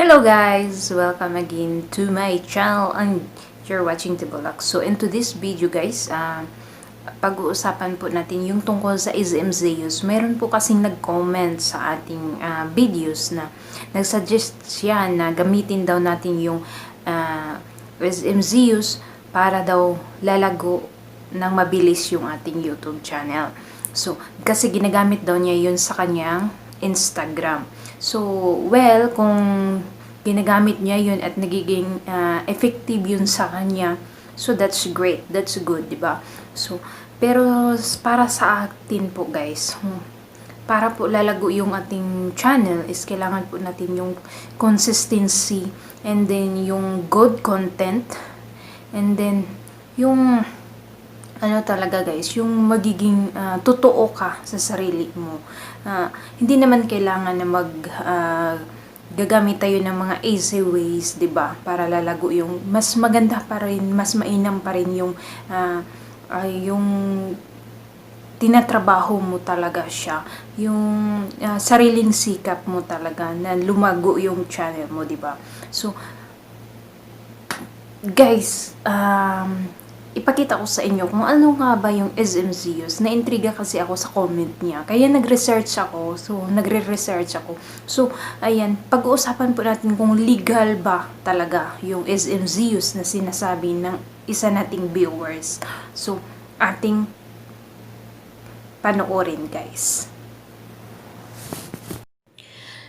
Hello guys! Welcome again to my channel and you're watching Tibulak. So into this video guys, pag-uusapan po natin yung tungkol sa SM Zeus. Meron po kasing nag-comment sa ating videos na nagsuggest siya na gamitin daw natin yung SM Zeus para daw lalago ng mabilis yung ating YouTube channel. So, kasi ginagamit daw niya yun sa kanyang Instagram. So, well, kung ginagamit niya yun at nagiging effective yun sa kanya, so that's great, that's good, diba? So, pero para sa atin po guys, para po lalago yung ating channel is kailangan po natin yung consistency and then yung good content and then yung ano talaga guys, yung magiging totoo ka sa sarili mo. Hindi naman kailangan na gagamit tayo ng mga easy ways, 'di ba? Para lalago yung mas maganda pa rin, mas mainam pa rin yung tinatrabaho mo talaga siya. Yung sariling sikap mo talaga na lumago yung channel mo, 'di ba? So guys, ipakita ko sa inyo kung ano nga ba yung SM Zeus. Na-intriga kasi ako sa comment niya. Kaya nag-research ako. So, nagre-research ako. So, ayan, pag-uusapan po natin kung legal ba talaga yung SM Zeus na sinasabi ng isa nating viewers. So, ating panoorin guys.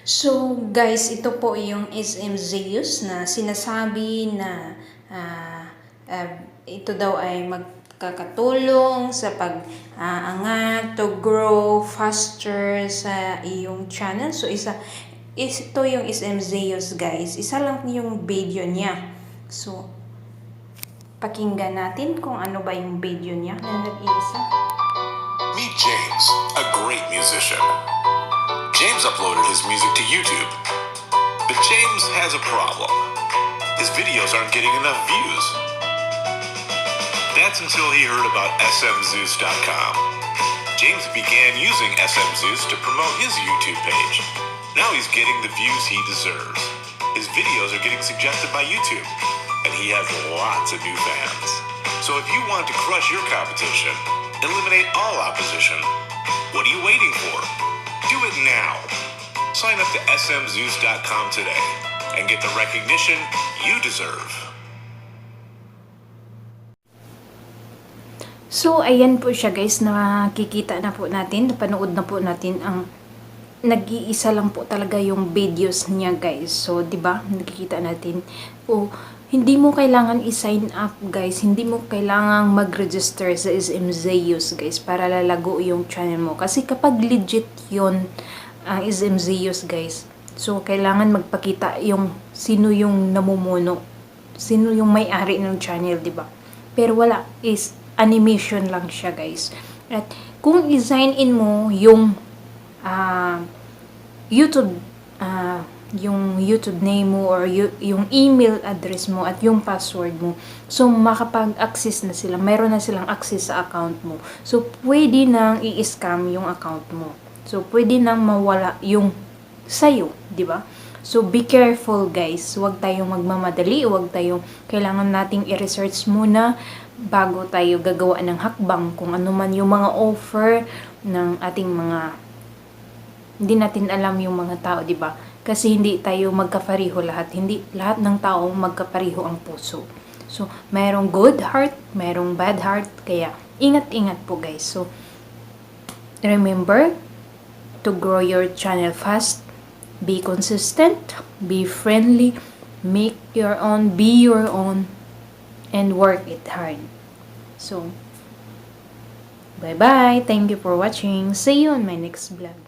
So, guys, ito po yung SM Zeus na sinasabi na ito daw ay magkakatulong sa pag-angat to grow faster sa iyong channel. So, ito yung SM Zeus guys. Isa lang yung video niya. So, pakinggan natin kung ano ba yung video niya na nag-iisa. Meet James, a great musician. James uploaded his music to YouTube. But James has a problem. His videos aren't getting enough views. That's until he heard about smzeus.com. James began using SMZeus to promote his YouTube page. Now he's getting the views he deserves. His videos are getting suggested by YouTube, and he has lots of new fans. So if you want to crush your competition, eliminate all opposition, what are you waiting for? Do it now. Sign up to smzeus.com today and get the recognition you deserve. So, ayan po siya guys, nakikita na po natin, napanood na po natin ang nag-iisa lang po talaga yung videos niya guys. So, 'di ba? Nakikita natin. Hindi mo kailangan i-sign up guys, hindi mo kailangang mag-register sa SM Zeus guys para lalago yung channel mo. Kasi kapag legit 'yon ang SM Zeus guys, so kailangan magpakita yung sino yung namumuno, sino yung may-ari ng channel, 'di ba? Pero wala, is animation lang siya guys. At kung i-sign in mo yung YouTube yung YouTube name mo or yung email address mo at yung password mo, so makapag-access na sila, mayroon na silang access sa account mo. So pwede nang i-scam yung account mo. So pwede nang mawala yung sayo, di ba? So be careful guys. Huwag tayong magmamadali, huwag tayong kailangan nating i-research muna bago tayo gagawa ng hakbang kung ano man yung mga offer ng ating mga hindi natin alam yung mga tao, di ba? Kasi hindi tayo magkapariho lahat. Hindi lahat ng tao magkapariho ang puso. So, mayroong good heart, mayroong bad heart, kaya ingat-ingat po guys. So, remember to grow your channel fast, be consistent, be friendly, make your own, be your own, and work it hard. So, bye-bye. Thank you for watching. See you on my next vlog.